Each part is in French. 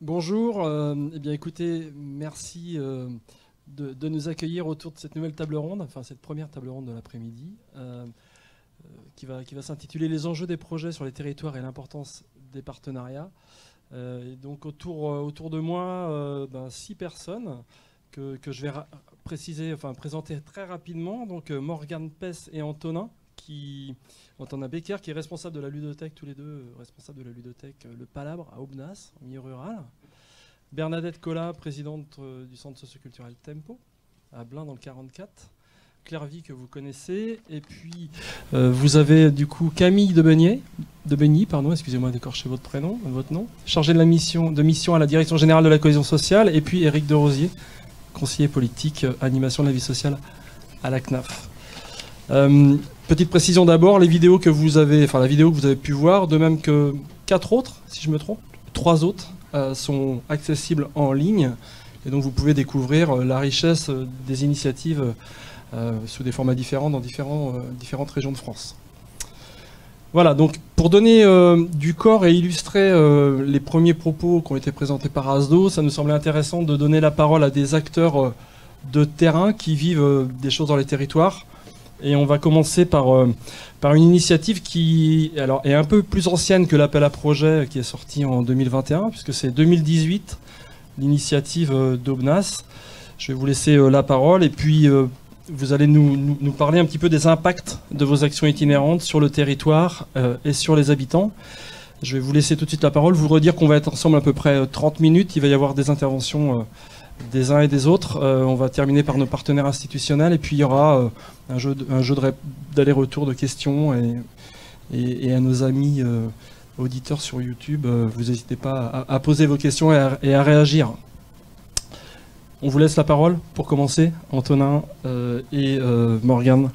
Bonjour, eh bien écoutez, merci de nous accueillir autour de cette nouvelle table ronde, enfin cette première table ronde de l'après-midi, qui va s'intituler Les enjeux des projets sur les territoires et l'importance des partenariats. Et donc autour de moi, 6 personnes que je vais présenter très rapidement. Donc Morgane Pess et Antonin Becker, qui est responsable de la ludothèque, tous les deux responsables de la ludothèque Le Palabre à Aubenas, en milieu rural. Bernadette Collat, présidente du centre socioculturel Tempo, à Blain dans le 44. Claire Vie, que vous connaissez. Et puis, vous avez du coup Camille Debegny, excusez-moi d'écorcher votre nom, chargée de mission à la Direction Générale de la Cohésion Sociale. Et puis Éric Derosier, conseiller politique, animation de la vie sociale à la CNAF. Petite précision d'abord, la vidéo que vous avez pu voir, de même que 4 autres, si je me trompe, 3 autres, sont accessibles en ligne. Et donc vous pouvez découvrir la richesse des initiatives sous des formats différents dans différentes régions de France. Voilà, donc pour donner du corps et illustrer les premiers propos qui ont été présentés par ASDO, ça nous semblait intéressant de donner la parole à des acteurs de terrain qui vivent des choses dans les territoires. Et on va commencer par une initiative qui est un peu plus ancienne que l'appel à projet qui est sorti en 2021, puisque c'est 2018, l'initiative d'Aubenas. Je vais vous laisser la parole et puis vous allez nous parler un petit peu des impacts de vos actions itinérantes sur le territoire et sur les habitants. Je vais vous laisser tout de suite la parole, vous redire qu'on va être ensemble à peu près 30 minutes. Il va y avoir des interventions des uns et des autres. On va terminer par nos partenaires institutionnels et puis il y aura un jeu d'aller-retour de questions et à nos amis auditeurs sur YouTube, vous n'hésitez pas à poser vos questions et à réagir. On vous laisse la parole pour commencer, Antonin et Morgane.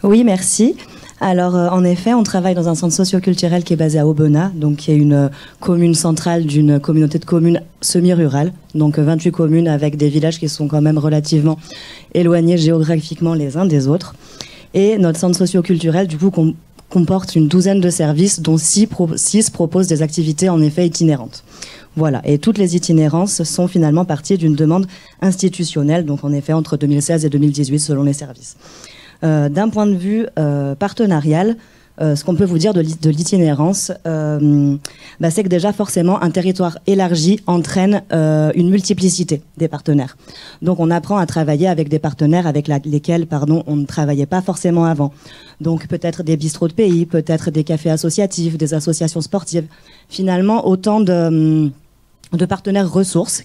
Oui, merci. Alors, en effet, on travaille dans un centre socioculturel qui est basé à Aubenas, donc qui est une commune centrale d'une communauté de communes semi-rurale, donc 28 communes avec des villages qui sont quand même relativement éloignés géographiquement les uns des autres. Et notre centre socioculturel, du coup, comporte une douzaine de services, dont 6 proposent des activités en effet itinérantes. Voilà, et toutes les itinérances sont finalement parties d'une demande institutionnelle, donc en effet entre 2016 et 2018 selon les services. D'un point de vue partenarial, ce qu'on peut vous dire de l'itinérance, c'est que déjà forcément un territoire élargi entraîne une multiplicité des partenaires. Donc on apprend à travailler avec des partenaires avec lesquels on ne travaillait pas forcément avant. Donc peut-être des bistrots de pays, peut-être des cafés associatifs, des associations sportives. Finalement autant de partenaires ressources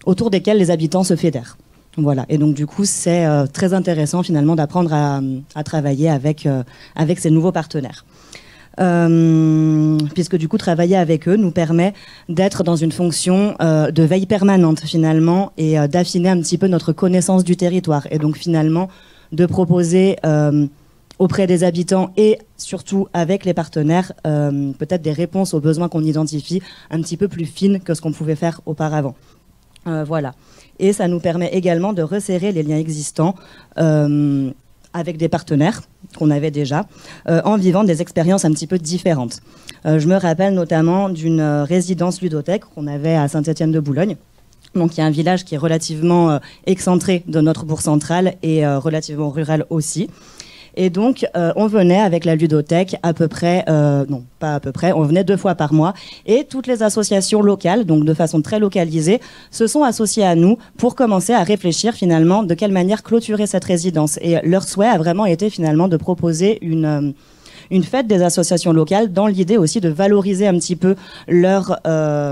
autour desquels les habitants se fédèrent. Voilà, et donc du coup c'est très intéressant finalement d'apprendre à travailler avec ces nouveaux partenaires. Puisque du coup travailler avec eux nous permet d'être dans une fonction de veille permanente finalement et d'affiner un petit peu notre connaissance du territoire et donc finalement de proposer auprès des habitants et surtout avec les partenaires peut-être des réponses aux besoins qu'on identifie un petit peu plus fines que ce qu'on pouvait faire auparavant. Voilà. Et ça nous permet également de resserrer les liens existants avec des partenaires qu'on avait déjà, en vivant des expériences un petit peu différentes. Je me rappelle notamment d'une résidence ludothèque qu'on avait à Saint-Étienne-de-Boulogne. Donc il y a un village qui est relativement excentré de notre bourg central et relativement rural aussi. Et donc, on venait avec la ludothèque à peu près, non, pas à peu près, on venait 2 fois par mois. Et toutes les associations locales, donc de façon très localisée, se sont associées à nous pour commencer à réfléchir finalement de quelle manière clôturer cette résidence. Et leur souhait a vraiment été finalement de proposer une fête des associations locales dans l'idée aussi de valoriser un petit peu leur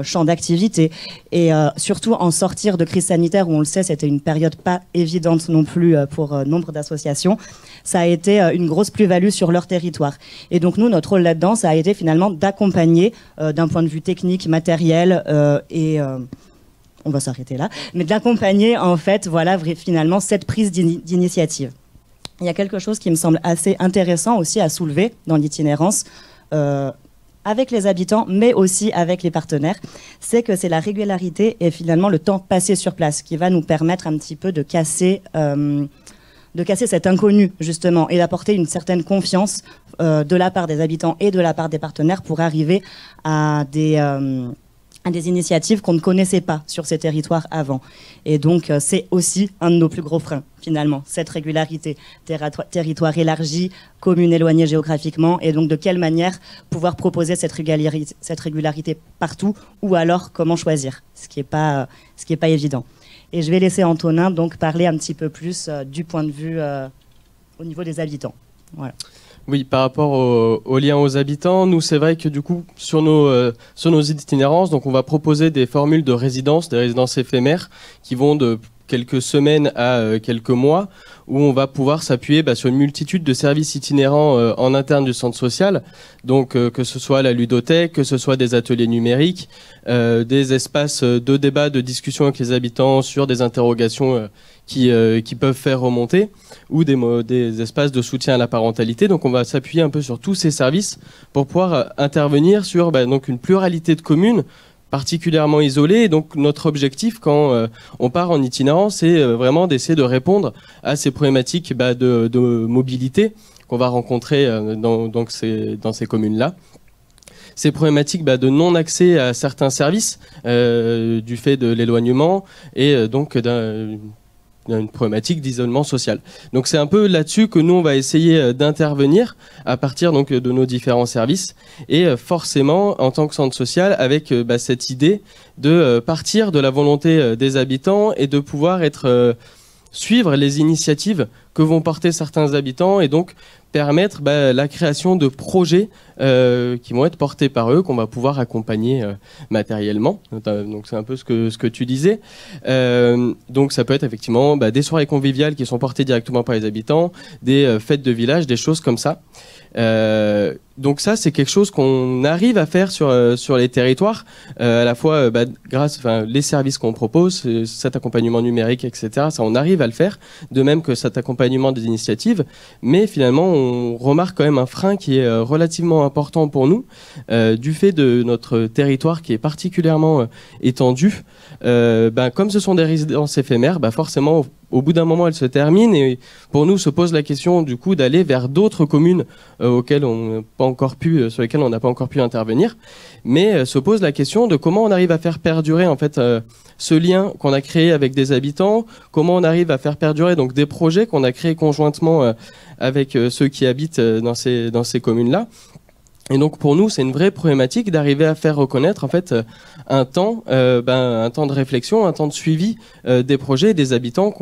champ d'activité et surtout en sortir de crise sanitaire où on le sait c'était une période pas évidente non plus pour nombre d'associations. Ça a été une grosse plus-value sur leur territoire. Et donc nous, notre rôle là-dedans, ça a été finalement d'accompagner d'un point de vue technique, matériel on va s'arrêter là, mais d'accompagner en fait voilà finalement cette prise d'initiative. Il y a quelque chose qui me semble assez intéressant aussi à soulever dans l'itinérance avec les habitants, mais aussi avec les partenaires, c'est que c'est la régularité et finalement le temps passé sur place qui va nous permettre un petit peu de casser cet inconnu justement et d'apporter une certaine confiance de la part des habitants et de la part des partenaires pour arriver à à des initiatives qu'on ne connaissait pas sur ces territoires avant. Et donc, c'est aussi un de nos plus gros freins, finalement, cette régularité. Territoire élargi, commune éloignée géographiquement, et donc de quelle manière pouvoir proposer cette régularité partout, ou alors comment choisir, ce qui est pas évident. Et je vais laisser Antonin donc parler un petit peu plus du point de vue au niveau des habitants. Voilà. Oui, par rapport au lien aux habitants, nous c'est vrai que du coup sur nos itinérances, donc on va proposer des formules de résidence, des résidences éphémères qui vont de quelques semaines à quelques mois, où on va pouvoir s'appuyer sur une multitude de services itinérants en interne du centre social, donc que ce soit la ludothèque, que ce soit des ateliers numériques, des espaces de débat, de discussion avec les habitants sur des interrogations qui peuvent faire remonter, ou des espaces de soutien à la parentalité. Donc on va s'appuyer un peu sur tous ces services pour pouvoir intervenir sur donc une pluralité de communes particulièrement isolées. Et donc notre objectif quand on part en itinérance, c'est vraiment d'essayer de répondre à ces problématiques de mobilité qu'on va rencontrer dans ces communes-là. Ces problématiques de non-accès à certains services du fait de l'éloignement et donc une problématique d'isolement social. Donc c'est un peu là-dessus que nous on va essayer d'intervenir à partir donc de nos différents services et forcément en tant que centre social avec cette idée de partir de la volonté des habitants et de pouvoir suivre les initiatives que vont porter certains habitants et donc permettre la création de projets qui vont être portés par eux, qu'on va pouvoir accompagner matériellement. Donc c'est un peu ce que tu disais. Donc ça peut être effectivement des soirées conviviales qui sont portées directement par les habitants, des fêtes de village, des choses comme ça. Donc ça, c'est quelque chose qu'on arrive à faire sur les territoires, à la fois grâce les services qu'on propose, cet accompagnement numérique, etc. Ça, on arrive à le faire, de même que cet accompagnement des initiatives. Mais finalement, on remarque quand même un frein qui est relativement important pour nous, du fait de notre territoire qui est particulièrement étendu. Comme ce sont des résidences éphémères, forcément, au bout d'un moment, elles se terminent et pour nous se pose la question du coup d'aller vers d'autres communes sur lesquelles on n'a pas encore pu intervenir, mais se pose la question de comment on arrive à faire perdurer en fait ce lien qu'on a créé avec des habitants, comment on arrive à faire perdurer donc des projets qu'on a créés conjointement avec ceux qui habitent dans ces communes-là. Et donc pour nous, c'est une vraie problématique d'arriver à faire reconnaître en fait un temps de réflexion, un temps de suivi des projets et des habitants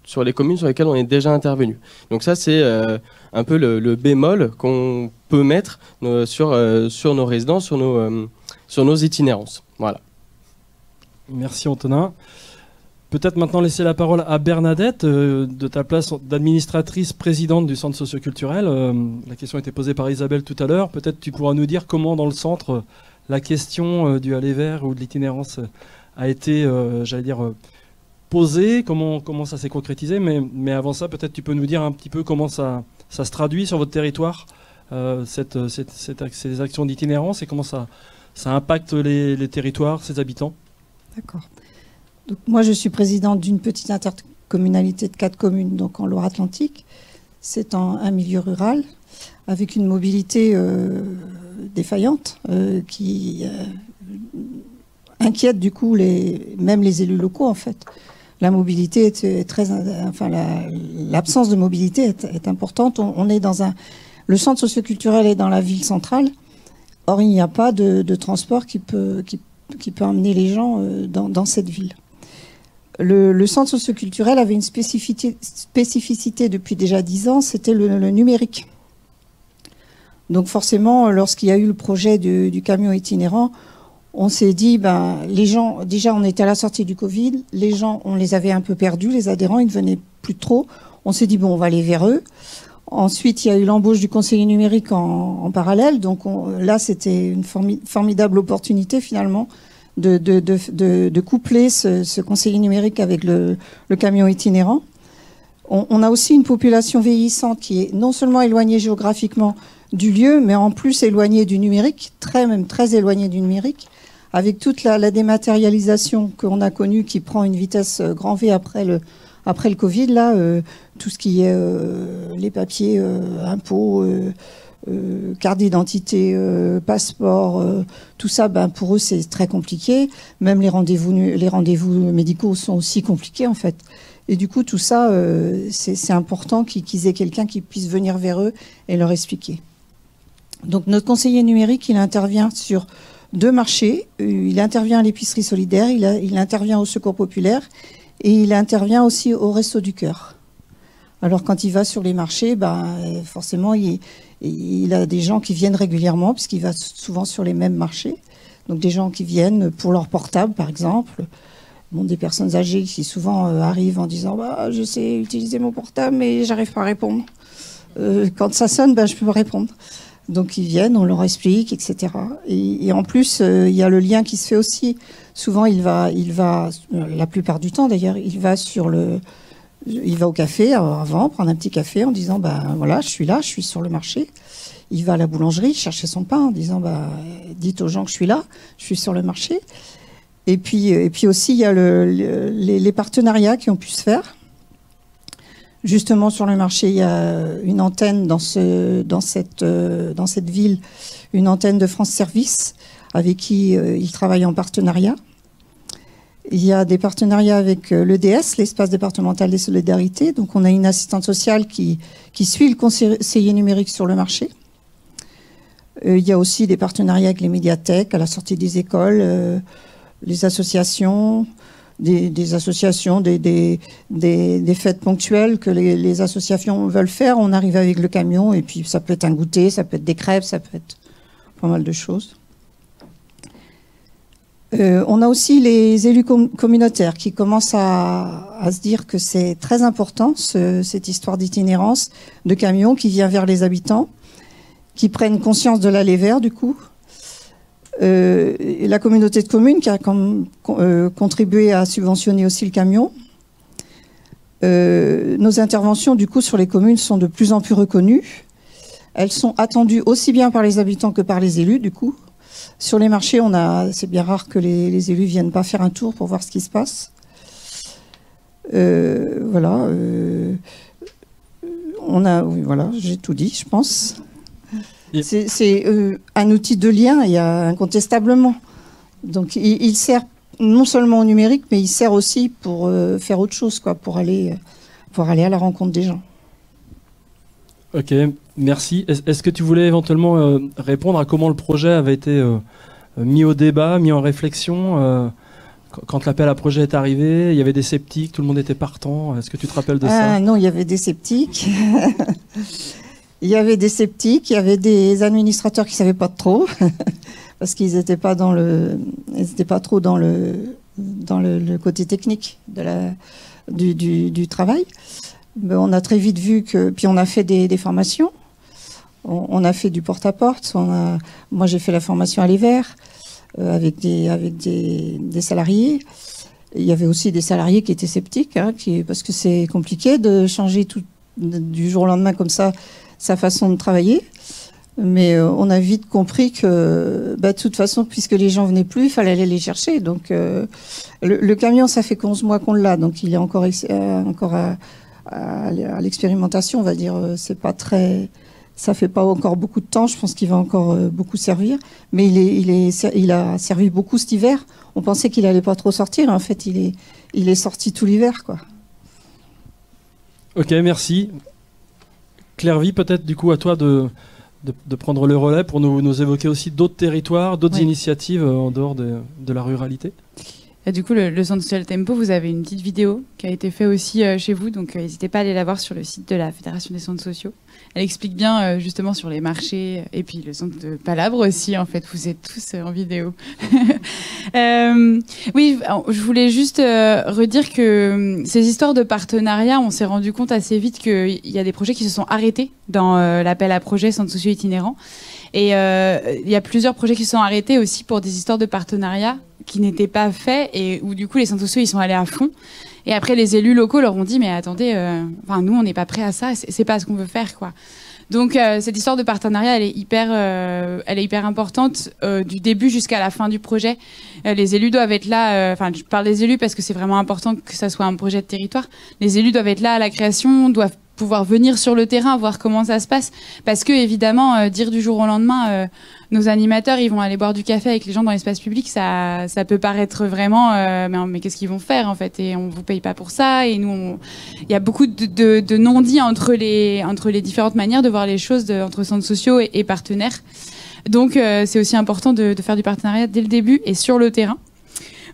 sur les communes sur lesquelles on est déjà intervenu. Donc ça, c'est un peu le bémol qu'on peut mettre sur nos résidences, sur nos itinérances. Voilà. Merci Antonin. Peut-être maintenant laisser la parole à Bernadette, de ta place d'administratrice présidente du centre socioculturel. La question a été posée par Isabelle tout à l'heure. Peut-être tu pourras nous dire comment dans le centre la question du aller vers ou de l'itinérance a été, posée, comment ça s'est concrétisé. Mais avant ça, peut-être tu peux nous dire un petit peu comment ça se traduit sur votre territoire, ces actions d'itinérance, et comment ça impacte les territoires, ses habitants. D'accord. Donc, moi, je suis présidente d'une petite intercommunalité de 4 communes, donc en Loire-Atlantique. C'est un milieu rural, avec une mobilité défaillante, qui inquiète du coup même les élus locaux, en fait. La mobilité est l'absence de mobilité est importante. On est le centre socioculturel est dans la ville centrale. Or, il n'y a pas de transport qui peut emmener les gens dans cette ville. Le centre socioculturel avait une spécificité depuis déjà 10 ans, c'était le numérique. Donc forcément, lorsqu'il y a eu le projet du camion itinérant, on s'est dit, les gens, déjà on était à la sortie du Covid, les gens, on les avait un peu perdus, les adhérents, ils ne venaient plus trop. On s'est dit, on va aller vers eux. Ensuite, il y a eu l'embauche du conseiller numérique en parallèle. Donc là, c'était une formidable opportunité finalement de coupler ce conseiller numérique avec le camion itinérant. On a aussi une population vieillissante qui est non seulement éloignée géographiquement du lieu, mais en plus éloignée du numérique, même très éloignée du numérique, avec toute la dématérialisation qu'on a connue qui prend une vitesse grand V après le Covid, là, tout ce qui est les papiers, impôts, carte d'identité, passeport, tout ça, pour eux c'est très compliqué. Même les rendez-vous médicaux sont aussi compliqués en fait. Et du coup tout ça, c'est important qu'ils aient quelqu'un qui puisse venir vers eux et leur expliquer. Donc notre conseiller numérique, il intervient sur 2 marchés. Il intervient à l'épicerie solidaire, il intervient au Secours populaire et il intervient aussi au Resto du Cœur. Alors quand il va sur les marchés, forcément il a des gens qui viennent régulièrement puisqu'il va souvent sur les mêmes marchés. Donc des gens qui viennent pour leur portable par exemple. Bon, des personnes âgées qui souvent arrivent en disant je sais utiliser mon portable mais j'arrive pas à répondre. Quand ça sonne, je peux répondre. Donc ils viennent, on leur explique, etc. Et en plus, il y a le lien qui se fait aussi. Souvent, il va, la plupart du temps d'ailleurs, il va au café avant, prendre un petit café en disant voilà, je suis là, je suis sur le marché. Il va à la boulangerie chercher son pain en disant dites aux gens que je suis là, je suis sur le marché. Et puis aussi, il y a les partenariats qui ont pu se faire. Justement, sur le marché, il y a une antenne dans cette ville, une antenne de France Service, avec qui ils travaillent en partenariat. Il y a des partenariats avec l'EDS, l'espace départemental des solidarités. Donc, on a une assistante sociale qui suit le conseiller numérique sur le marché. Il y a aussi des partenariats avec les médiathèques, à la sortie des écoles, les associations... Des associations, des fêtes ponctuelles que les associations veulent faire. On arrive avec le camion et puis ça peut être un goûter, ça peut être des crêpes, ça peut être pas mal de choses. On a aussi les élus communautaires qui commencent à se dire que c'est très important cette histoire d'itinérance de camions qui vient vers les habitants, qui prennent conscience de l'aller vers du coup. La communauté de communes qui a contribué à subventionner aussi le camion. Nos interventions du coup sur les communes sont de plus en plus reconnues. Elles sont attendues aussi bien par les habitants que par les élus du coup. Sur les marchés, c'est bien rare que les élus viennent pas faire un tour pour voir ce qui se passe. Voilà. Voilà, j'ai tout dit, je pense. C'est un outil de lien, incontestablement. Donc il sert non seulement au numérique, mais il sert aussi pour faire autre chose, pour aller à la rencontre des gens. Ok, merci. Est-ce que tu voulais éventuellement répondre à comment le projet avait été mis au débat, mis en réflexion quand l'appel à projet est arrivé? Il y avait des sceptiques, tout le monde était partant. Est-ce que tu te rappelles de ça? Non, il y avait des sceptiques. Il y avait des sceptiques, il y avait des administrateurs qui savaient pas trop, parce qu'ils n'étaient pas trop dans le côté technique du travail. Mais on a très vite vu puis on a fait des formations. On a fait du porte-à-porte. Moi, j'ai fait la formation à l'hiver avec des salariés. Il y avait aussi des salariés qui étaient sceptiques, parce que c'est compliqué de changer tout du jour au lendemain comme ça sa façon de travailler. Mais on a vite compris que, de toute façon, puisque les gens venaient plus, il fallait aller les chercher. Donc, le camion, ça fait 11 mois qu'on l'a, donc il est encore à l'expérimentation, on va dire. Ça fait pas encore beaucoup de temps. Je pense qu'il va encore beaucoup servir. Mais il a servi beaucoup cet hiver. On pensait qu'il allait pas trop sortir. En fait, il est sorti tout l'hiver, quoi. Ok, merci. Claire-Vie, peut-être du coup à toi de prendre le relais pour nous évoquer aussi d'autres territoires, d'autres initiatives en dehors de la ruralité. Et du coup, le Centre social Tempo, vous avez une petite vidéo qui a été faite aussi chez vous, donc n'hésitez pas à aller la voir sur le site de la Fédération des centres sociaux. Elle explique bien justement sur les marchés et puis le centre de Palabre aussi, en fait, vous êtes tous en vidéo. Oui, je voulais juste redire que ces histoires de partenariat, on s'est rendu compte assez vite qu'il y a des projets qui se sont arrêtés dans l'appel à projets centres sociaux itinérants. Et il y a plusieurs projets qui se sont arrêtés aussi pour des histoires de partenariat qui n'étaient pas faits et où du coup les centres sociaux ils sont allés à fond. Et après les élus locaux leur ont dit mais attendez, nous on n'est pas prêts à ça, c'est pas ce qu'on veut faire quoi. Donc cette histoire de partenariat elle est hyper importante du début jusqu'à la fin du projet. Les élus doivent être là. Je parle des élus parce que c'est vraiment important que ça soit un projet de territoire. Les élus doivent être là à la création, doivent pouvoir venir sur le terrain, voir comment ça se passe. Parce que, évidemment, dire du jour au lendemain, nos animateurs, ils vont aller boire du café avec les gens dans l'espace public, ça peut paraître vraiment, mais qu'est-ce qu'ils vont faire, en fait? Et on vous paye pas pour ça. Et nous, il y a beaucoup de non-dits entre les différentes manières de voir les choses entre centres sociaux et partenaires. Donc, c'est aussi important de faire du partenariat dès le début et sur le terrain.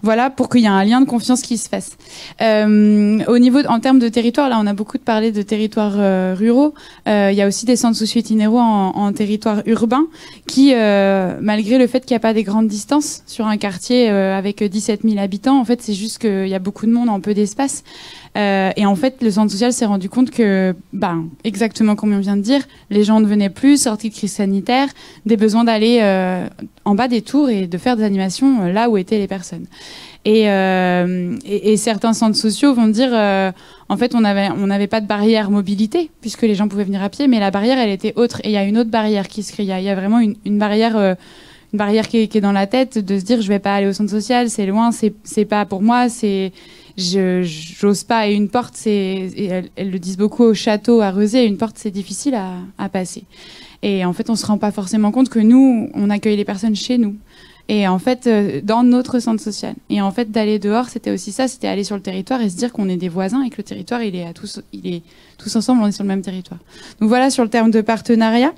Voilà, pour qu'il y ait un lien de confiance qui se fasse. En termes de territoire, là, on a beaucoup parlé de territoires ruraux. Il y a aussi des centres sociaux itinéraux en territoire urbain qui, malgré le fait qu'il n'y a pas des grandes distances sur un quartier avec 17 000 habitants, en fait, c'est juste qu'il y a beaucoup de monde en peu d'espace. Et en fait, le centre social s'est rendu compte que, exactement comme on vient de dire, les gens ne venaient plus, sortis de crise sanitaire, des besoins d'aller en bas des tours et de faire des animations là où étaient les personnes. Et certains centres sociaux vont dire, en fait, on n'avait pas de barrière mobilité, puisque les gens pouvaient venir à pied, mais la barrière, elle était autre. Et il y a une autre barrière qui se crée. Il y a vraiment une barrière qui est dans la tête, de se dire, je vais pas aller au centre social, c'est loin, c'est pas pour moi, j'ose pas. Et une porte, elles le disent beaucoup au château, à Rezé, une porte, c'est difficile à passer. Et en fait, on se rend pas forcément compte que nous, on accueille les personnes chez nous. Et en fait, dans notre centre social. Et en fait, d'aller dehors, c'était aussi ça, c'était aller sur le territoire et se dire qu'on est des voisins et que le territoire, il est tous ensemble, on est sur le même territoire. Donc voilà, sur le terme de partenariat.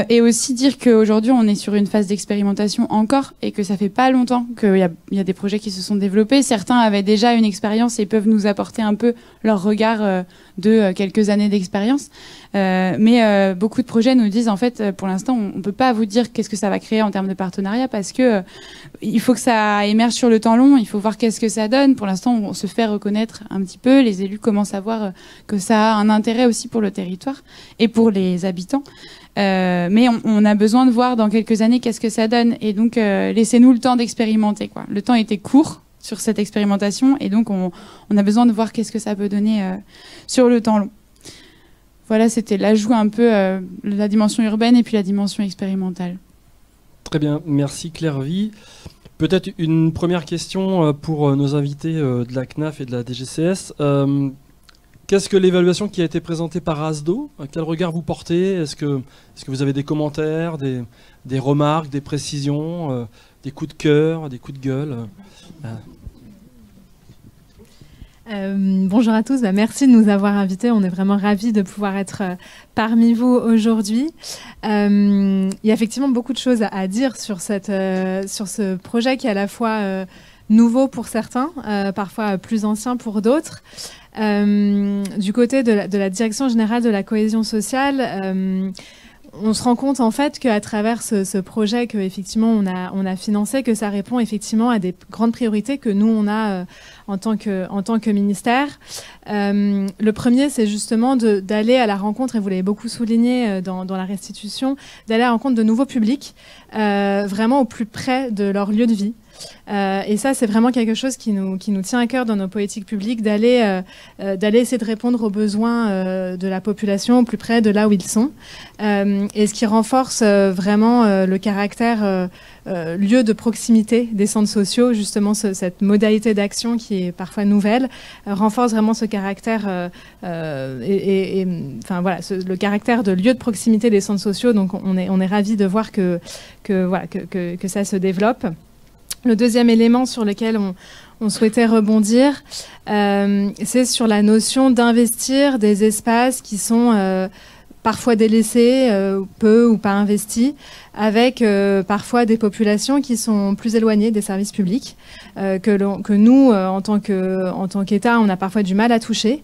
Et aussi dire qu'aujourd'hui, on est sur une phase d'expérimentation encore et que ça fait pas longtemps qu'il y a des projets qui se sont développés. Certains avaient déjà une expérience et peuvent nous apporter un peu leur regard de quelques années d'expérience. Mais beaucoup de projets nous disent, en fait, pour l'instant, on peut pas vous dire qu'est-ce que ça va créer en termes de partenariat parce que il faut que ça émerge sur le temps long, il faut voir qu'est-ce que ça donne. Pour l'instant, on se fait reconnaître un petit peu. Les élus commencent à voir que ça a un intérêt aussi pour le territoire et pour les habitants. Mais on a besoin de voir dans quelques années qu'est-ce que ça donne. Et donc, laissez-nous le temps d'expérimenter, quoi. Le temps était court sur cette expérimentation et donc on a besoin de voir qu'est-ce que ça peut donner sur le temps long. Voilà, c'était l'ajout un peu la dimension urbaine et puis la dimension expérimentale. Très bien, merci Claire Vie. Peut-être une première question pour nos invités de la CNAF et de la DGCS. Qu'est-ce que l'évaluation qui a été présentée par ASDO? Quel regard vous portez? Est-ce que vous avez des commentaires, des remarques, des précisions, des coups de cœur, des coups de gueule? Bonjour à tous, merci de nous avoir invités. On est vraiment ravis de pouvoir être parmi vous aujourd'hui. Il y a effectivement beaucoup de choses à dire sur ce projet qui est à la fois nouveau pour certains, parfois plus ancien pour d'autres. Du côté de la Direction générale de la cohésion sociale, on se rend compte en fait qu'à travers ce projet que effectivement on a financé, que ça répond effectivement à des grandes priorités que nous on a en tant que ministère. Le premier, c'est justement d'aller à la rencontre, et vous l'avez beaucoup souligné dans la restitution, d'aller à la rencontre de nouveaux publics, vraiment au plus près de leur lieu de vie. Et ça, c'est vraiment quelque chose qui nous tient à cœur dans nos politiques publiques, d'aller essayer de répondre aux besoins de la population au plus près de là où ils sont. Et ce qui renforce vraiment le caractère lieu de proximité des centres sociaux, justement cette modalité d'action qui est parfois nouvelle, renforce vraiment ce caractère le caractère de lieu de proximité des centres sociaux. Donc on est ravis de voir que ça se développe. Le deuxième élément sur lequel on souhaitait rebondir, c'est sur la notion d'investir des espaces qui sont parfois délaissés, peu ou pas investis, avec parfois des populations qui sont plus éloignées des services publics, que nous, en tant qu'État, on a parfois du mal à toucher.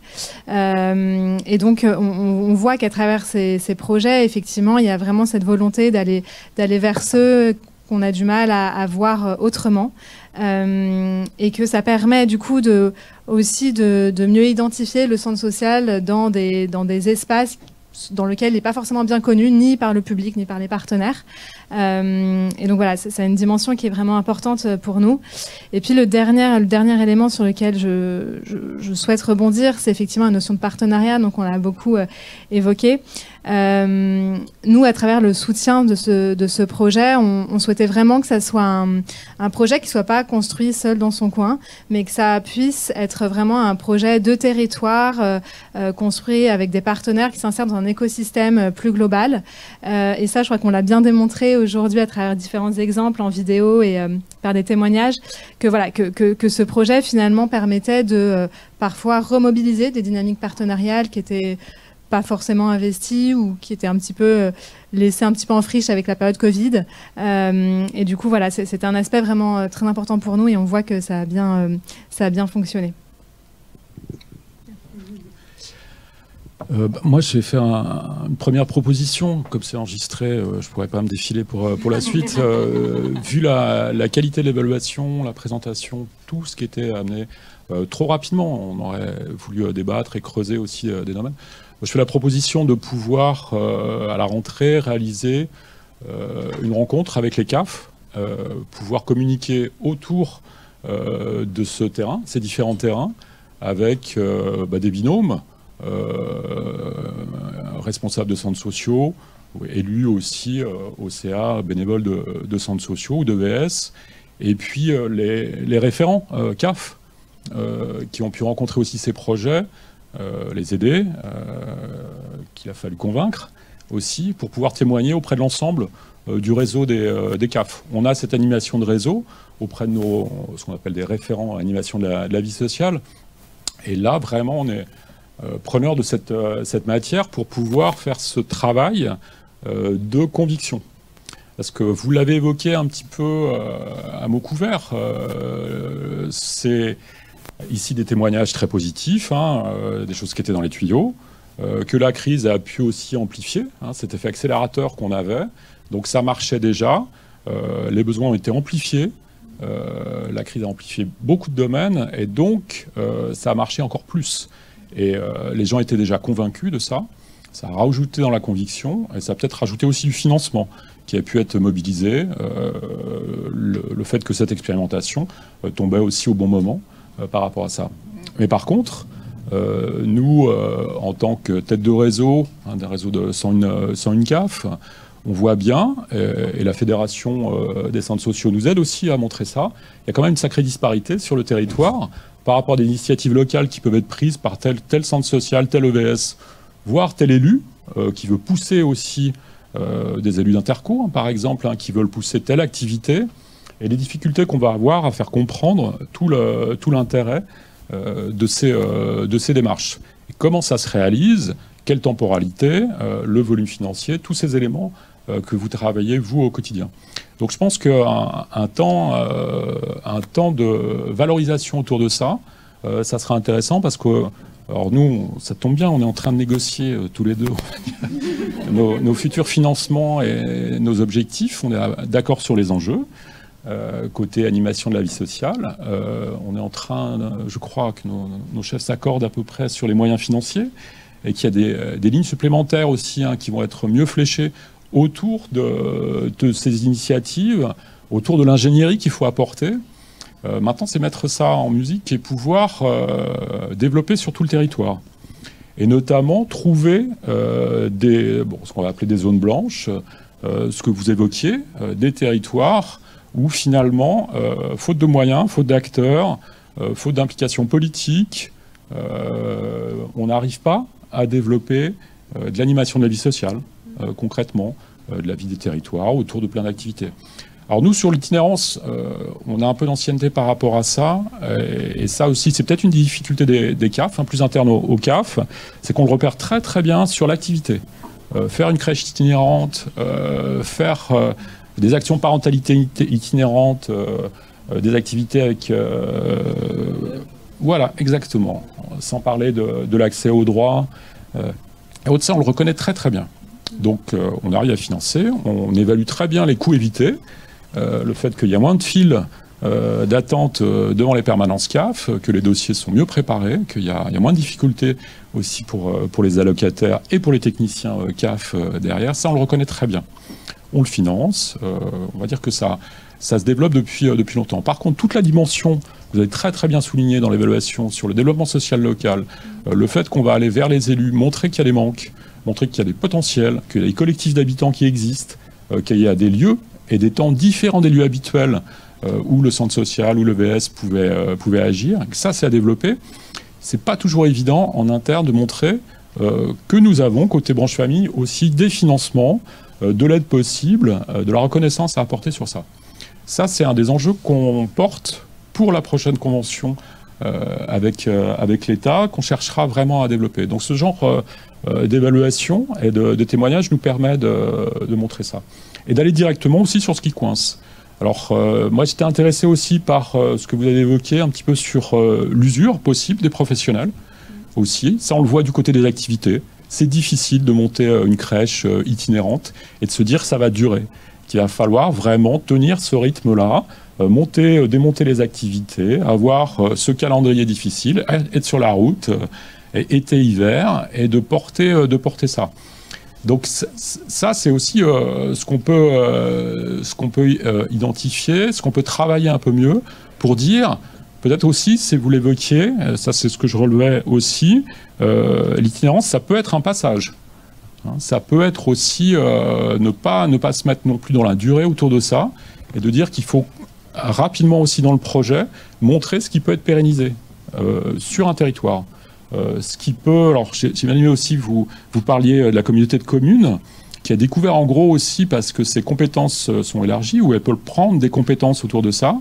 Et donc, on voit qu'à travers ces projets, effectivement, il y a vraiment cette volonté d'aller vers ceux qu'on a du mal à voir autrement, et que ça permet du coup aussi de mieux identifier le centre social dans des espaces dans lequel il n'est pas forcément bien connu, ni par le public, ni par les partenaires. Et donc voilà, ça a une dimension qui est vraiment importante pour nous. Et puis le dernier élément sur lequel je souhaite rebondir, c'est effectivement la notion de partenariat, donc on l'a beaucoup évoqué. Nous, à travers le soutien de ce projet, on souhaitait vraiment que ça soit un projet qui ne soit pas construit seul dans son coin, mais que ça puisse être vraiment un projet de territoire construit avec des partenaires qui s'insèrent dans un écosystème plus global. Et ça, je crois qu'on l'a bien démontré aujourd'hui à travers différents exemples en vidéo et par des témoignages, que voilà, que ce projet finalement permettait de parfois remobiliser des dynamiques partenariales qui étaient pas forcément investies ou qui étaient un petit peu laissées un petit peu en friche avec la période Covid. Et du coup, voilà, c'était un aspect vraiment très important pour nous et on voit que ça a bien fonctionné. Moi, j'ai fait une première proposition. Comme c'est enregistré, je ne pourrais pas me défiler pour la suite. Vu la qualité de l'évaluation, la présentation, tout ce qui était amené trop rapidement, on aurait voulu débattre et creuser aussi des domaines. Je fais la proposition de pouvoir, à la rentrée, réaliser une rencontre avec les CAF, pouvoir communiquer autour de ce terrain, ces différents terrains, avec des binômes, responsables de centres sociaux, élus aussi OCA, bénévoles de centres sociaux ou de VS, et puis les référents CAF qui ont pu rencontrer aussi ces projets, les aider, qu'il a fallu convaincre aussi pour pouvoir témoigner auprès de l'ensemble du réseau des CAF. On a cette animation de réseau auprès de ce qu'on appelle des référents à animation de la vie sociale, et là vraiment on est preneur de cette matière pour pouvoir faire ce travail de conviction. Parce que vous l'avez évoqué un petit peu à mots couverts, c'est ici des témoignages très positifs, des choses qui étaient dans les tuyaux, que la crise a pu aussi amplifier, cet effet accélérateur qu'on avait. Donc ça marchait déjà, les besoins ont été amplifiés, la crise a amplifié beaucoup de domaines, et donc ça a marché encore plus. Et les gens étaient déjà convaincus de ça. Ça a rajouté dans la conviction, et ça a peut-être rajouté aussi du financement qui a pu être mobilisé. Le fait que cette expérimentation tombait aussi au bon moment par rapport à ça. Mais par contre, nous, en tant que tête de réseau, des réseaux de 101 CAF, on voit bien, et la Fédération des centres sociaux nous aide aussi à montrer ça, il y a quand même une sacrée disparité sur le territoire par rapport à des initiatives locales qui peuvent être prises par tel centre social, tel EVS, voire tel élu, qui veut pousser aussi des élus d'interco, par exemple, qui veulent pousser telle activité, et les difficultés qu'on va avoir à faire comprendre tout l'intérêt de ces démarches. Et comment ça se réalise, quelle temporalité, le volume financier, tous ces éléments que vous travaillez, vous, au quotidien. Donc je pense qu'un temps de valorisation autour de ça, ça sera intéressant parce que, alors nous, ça tombe bien, on est en train de négocier tous les deux nos futurs financements et nos objectifs. On est d'accord sur les enjeux. Côté animation de la vie sociale, on est en train, je crois que nos chefs s'accordent à peu près sur les moyens financiers et qu'il y a des lignes supplémentaires aussi qui vont être mieux fléchées autour de ces initiatives, autour de l'ingénierie qu'il faut apporter. Maintenant, c'est mettre ça en musique et pouvoir développer sur tout le territoire. Et notamment trouver ce qu'on va appeler des zones blanches, ce que vous évoquiez, des territoires où finalement, faute de moyens, faute d'acteurs, faute d'implication politique, on n'arrive pas à développer de l'animation de la vie sociale, concrètement, de la vie des territoires, autour de plein d'activités. Alors nous, sur l'itinérance, on a un peu d'ancienneté par rapport à ça, et ça aussi, c'est peut-être une difficulté des CAF, plus interne aux CAF, c'est qu'on le repère très très bien sur l'activité. Faire une crèche itinérante, faire des actions parentalité itinérantes, des activités avec... voilà, exactement. Sans parler de l'accès aux droits. Et ça, on le reconnaît très très bien. Donc on arrive à financer, on évalue très bien les coûts évités, le fait qu'il y a moins de files d'attente devant les permanences CAF, que les dossiers sont mieux préparés, qu'il y a moins de difficultés aussi pour les allocataires et pour les techniciens CAF derrière. Ça, on le reconnaît très bien. On le finance. On va dire que ça se développe depuis longtemps. Par contre, toute la dimension, vous avez très très bien souligné dans l'évaluation sur le développement social local, le fait qu'on va aller vers les élus, montrer qu'il y a des manques, montrer qu'il y a des potentiels, qu'il y a des collectifs d'habitants qui existent, qu'il y a des lieux et des temps différents des lieux habituels où le centre social ou le VS pouvait agir. Ça, c'est à développer. C'est pas toujours évident en interne de montrer que nous avons, côté branche famille, aussi des financements, de l'aide possible, de la reconnaissance à apporter sur ça. Ça, c'est un des enjeux qu'on porte pour la prochaine convention avec l'État, qu'on cherchera vraiment à développer. Donc ce genre d'évaluation et de témoignages nous permet de montrer ça. Et d'aller directement aussi sur ce qui coince. Alors, moi, j'étais intéressé aussi par ce que vous avez évoqué un petit peu sur l'usure possible des professionnels aussi. Ça, on le voit du côté des activités. C'est difficile de monter une crèche itinérante et de se dire que ça va durer. Qu'il va falloir vraiment tenir ce rythme-là, démonter les activités, avoir ce calendrier difficile, être sur la route, été-hiver, et de porter ça. Donc ça, c'est aussi ce qu'on peut identifier, ce qu'on peut travailler un peu mieux pour dire, peut-être aussi, si vous l'évoquiez, ça c'est ce que je relevais aussi, l'itinérance, ça peut être un passage. Hein, ça peut être aussi ne pas se mettre non plus dans la durée autour de ça, et de dire qu'il faut rapidement aussi dans le projet montrer ce qui peut être pérennisé sur un territoire. Ce qui peut, alors j'ai bien aimé aussi, vous parliez de la communauté de communes, qui a découvert en gros aussi parce que ses compétences sont élargies, où elle peut prendre des compétences autour de ça,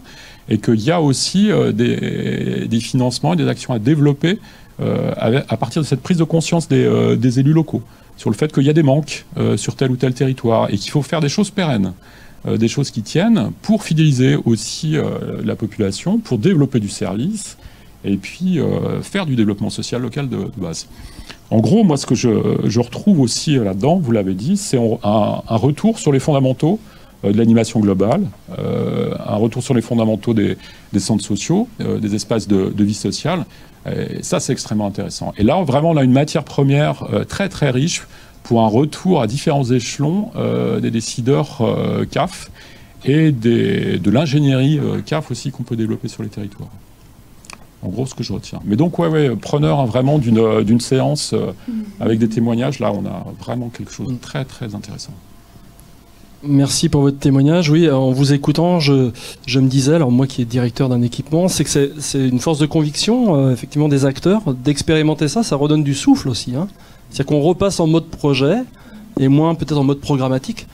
et qu'il y a aussi des financements et des actions à développer à partir de cette prise de conscience des élus locaux, sur le fait qu'il y a des manques sur tel ou tel territoire, et qu'il faut faire des choses pérennes, des choses qui tiennent, pour fidéliser aussi la population, pour développer du service, et puis faire du développement social local de base. En gros, moi, ce que je retrouve aussi là-dedans, vous l'avez dit, c'est un retour sur les fondamentaux de l'animation globale, un retour sur les fondamentaux des centres sociaux, des espaces de vie sociale. Et ça, c'est extrêmement intéressant. Et là, vraiment, on a une matière première très, très riche pour un retour à différents échelons des décideurs CAF et de l'ingénierie CAF aussi qu'on peut développer sur les territoires. En gros, ce que je retiens. Mais donc, preneur vraiment d'une séance avec des témoignages, là, on a vraiment quelque chose de très, très intéressant. Merci pour votre témoignage. Oui, en vous écoutant, je me disais, alors moi qui est directeur d'un équipement, c'est que c'est une force de conviction, effectivement, des acteurs, d'expérimenter ça, ça redonne du souffle aussi. Hein. C'est-à-dire qu'on repasse en mode projet et moins peut-être en mode programmatique.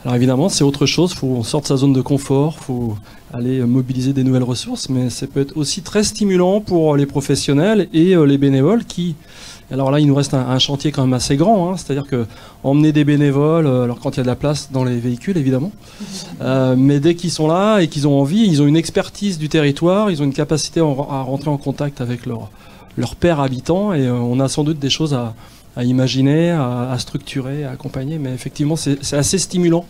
Alors évidemment, c'est autre chose, on sort de sa zone de confort, il faut aller mobiliser des nouvelles ressources, mais ça peut être aussi très stimulant pour les professionnels et les bénévoles qui... Alors là, il nous reste un chantier quand même assez grand, hein, c'est-à-dire que emmener des bénévoles, alors quand il y a de la place dans les véhicules, évidemment, mais dès qu'ils sont là et qu'ils ont envie, ils ont une expertise du territoire, ils ont une capacité à rentrer en contact avec leurs pairs habitants, et on a sans doute des choses à imaginer, à structurer, à accompagner, mais effectivement, c'est assez stimulant,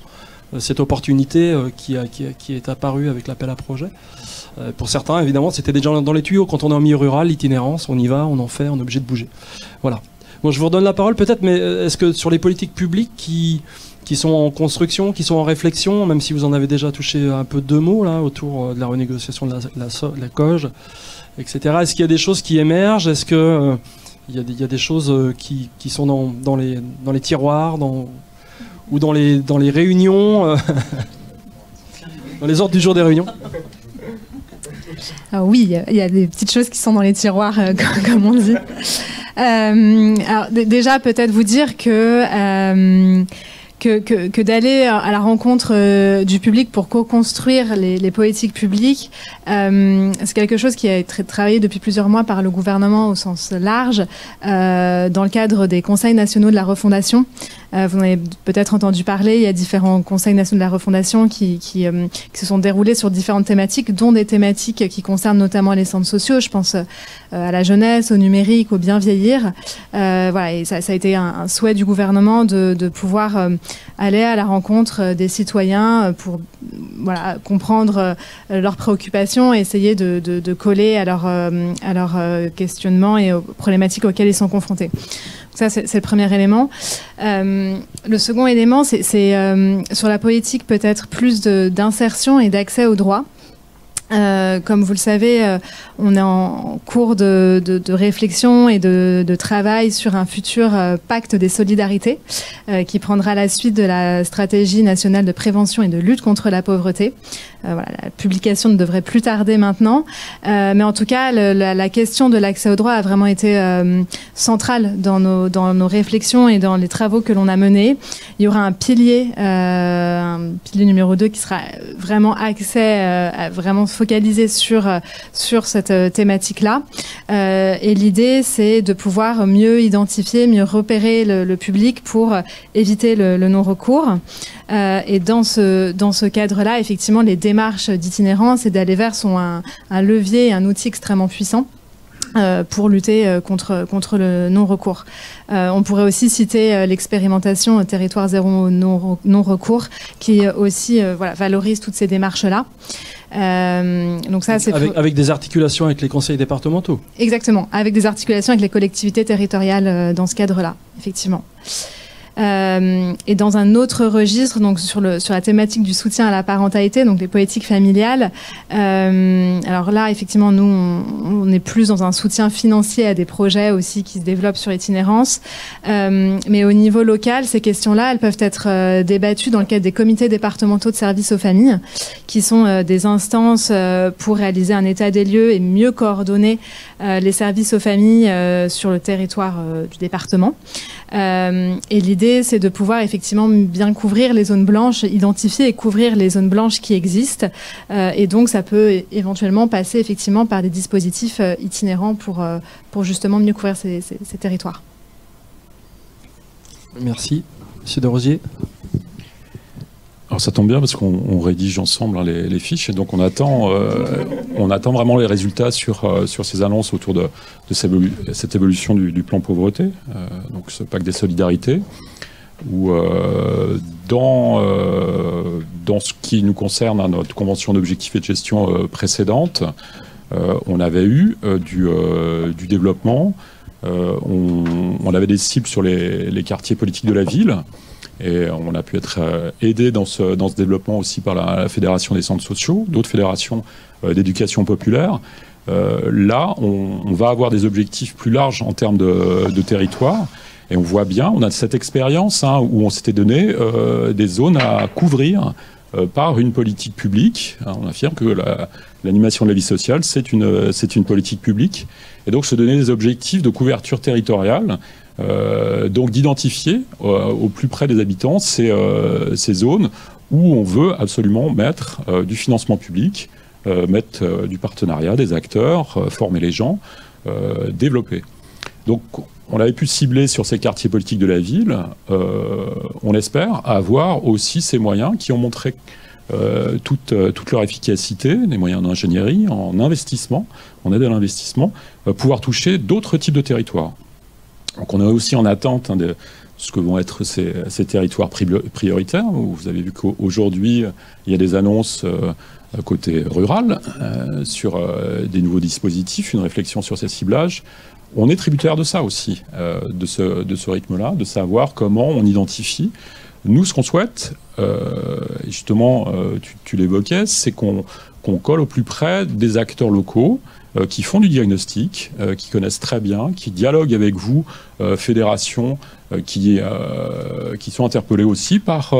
cette opportunité qui est apparue avec l'appel à projet. Pour certains, évidemment, c'était déjà dans les tuyaux. Quand on est en milieu rural, l'itinérance, on y va, on en fait, on est obligé de bouger. Voilà. Bon, je vous redonne la parole peut-être, mais est-ce que sur les politiques publiques qui sont en construction, qui sont en réflexion, même si vous en avez déjà touché un peu deux mots là, autour de la renégociation de la COG, etc., est-ce qu'il y a des choses qui émergent? Est-ce que il y a des choses qui sont dans les tiroirs, ou dans les réunions, dans les ordres du jour des réunions? Alors oui, il y a des petites choses qui sont dans les tiroirs, comme on dit. Alors déjà, peut-être vous dire que d'aller à la rencontre du public pour co-construire les politiques publiques, c'est quelque chose qui a été travaillé depuis plusieurs mois par le gouvernement au sens large, dans le cadre des conseils nationaux de la refondation. Vous en avez peut-être entendu parler, il y a différents conseils nationaux de la refondation qui se sont déroulés sur différentes thématiques, dont des thématiques qui concernent notamment les centres sociaux. Je pense à la jeunesse, au numérique, au bien vieillir. Voilà, et ça a été un souhait du gouvernement de pouvoir aller à la rencontre des citoyens pour voilà, comprendre leurs préoccupations et essayer de coller à leurs questionnements et aux problématiques auxquelles ils sont confrontés. Ça, c'est le premier élément. Le second élément, c'est sur la politique peut-être plus d'insertion et d'accès aux droits. Comme vous le savez, on est en cours de réflexion et de travail sur un futur pacte des solidarités qui prendra la suite de la stratégie nationale de prévention et de lutte contre la pauvreté. Voilà, la publication ne devrait plus tarder maintenant. Mais en tout cas, la question de l'accès aux droits a vraiment été centrale dans nos réflexions et dans les travaux que l'on a menés. Il y aura un pilier numéro 2 qui sera vraiment vraiment focalisé sur cette thématique-là. Et l'idée, c'est de pouvoir mieux identifier, mieux repérer le public pour éviter le non-recours. Et dans ce cadre-là, effectivement, les démarches d'itinérance et d'aller vers sont un levier et un outil extrêmement puissant pour lutter contre le non-recours. On pourrait aussi citer l'expérimentation Territoire Zéro Non-Recours qui aussi valorise toutes ces démarches-là. Donc ça, c'est avec des articulations avec les conseils départementaux. Exactement, avec des articulations avec les collectivités territoriales dans ce cadre-là, effectivement. Et dans un autre registre, donc sur la thématique du soutien à la parentalité, donc les politiques familiales. Alors là, effectivement, nous, on est plus dans un soutien financier à des projets aussi qui se développent sur l'itinérance. Mais au niveau local, ces questions-là, elles peuvent être débattues dans le cadre des comités départementaux de services aux familles, qui sont des instances pour réaliser un état des lieux et mieux coordonner les services aux familles sur le territoire du département. Et l'idée, c'est de pouvoir effectivement bien couvrir les zones blanches, identifier et couvrir les zones blanches qui existent. Et donc, ça peut éventuellement passer effectivement par des dispositifs itinérants pour justement mieux couvrir ces territoires. Merci. Monsieur de Rosier. Alors ça tombe bien parce qu'on rédige ensemble les fiches et donc on attend vraiment les résultats sur ces annonces autour de cette évolution du plan pauvreté, donc ce pacte des solidarités, où dans ce qui nous concerne à notre convention d'objectifs et de gestion précédente, on avait eu du développement, on avait des cibles sur les quartiers politiques de la ville. Et on a pu être aidé dans ce développement aussi par la Fédération des centres sociaux, d'autres fédérations d'éducation populaire. Là, on va avoir des objectifs plus larges en termes de territoire. Et on voit bien, on a cette expérience où on s'était donné des zones à couvrir par une politique publique. On affirme que l'animation de la vie sociale, c'est une politique publique. Et donc, se donner des objectifs de couverture territoriale. Donc d'identifier au plus près des habitants ces zones où on veut absolument mettre du financement public, mettre du partenariat, des acteurs, former les gens, développer. Donc on avait pu cibler sur ces quartiers politiques de la ville, on espère avoir aussi ces moyens qui ont montré toute leur efficacité, des moyens d'ingénierie, en investissement, en aide à l'investissement, pouvoir toucher d'autres types de territoires. Donc on est aussi en attente de ce que vont être ces territoires prioritaires. Vous avez vu qu'aujourd'hui, il y a des annonces côté rural sur des nouveaux dispositifs, une réflexion sur ces ciblages. On est tributaire de ça aussi, de ce rythme-là, de savoir comment on identifie. Nous, ce qu'on souhaite, justement, tu l'évoquais, c'est qu'on colle au plus près des acteurs locaux, qui font du diagnostic, qui connaissent très bien, qui dialoguent avec vous, fédérations, qui sont interpellées aussi par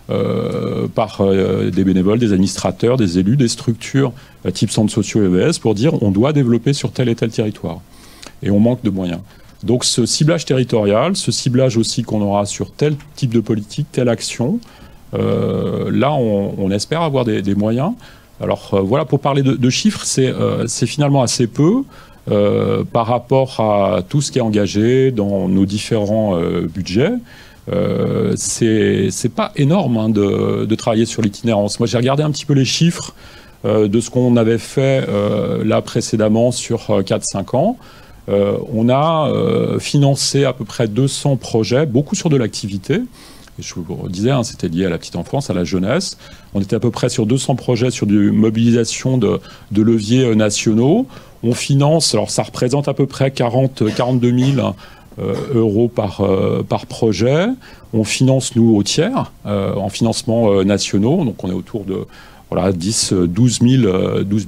des bénévoles, des administrateurs, des élus, des structures type centres sociaux EVS pour dire on doit développer sur tel et tel territoire. Et on manque de moyens. Donc ce ciblage territorial, ce ciblage aussi qu'on aura sur tel type de politique, telle action, là on espère avoir des moyens. Alors voilà, pour parler de chiffres, c'est finalement assez peu par rapport à tout ce qui est engagé dans nos différents budgets. C'est pas énorme de travailler sur l'itinérance. Moi j'ai regardé un petit peu les chiffres de ce qu'on avait fait là précédemment sur 4-5 ans. On a financé à peu près 200 projets, beaucoup sur de l'activité, Je vous le disais, hein, c'était lié à la petite enfance, à la jeunesse. On était à peu près sur 200 projets sur des mobilisations de leviers nationaux. On finance, alors ça représente à peu près 42 000 euros par projet. On finance, nous, au tiers, en financement nationaux. Donc on est autour de 12 000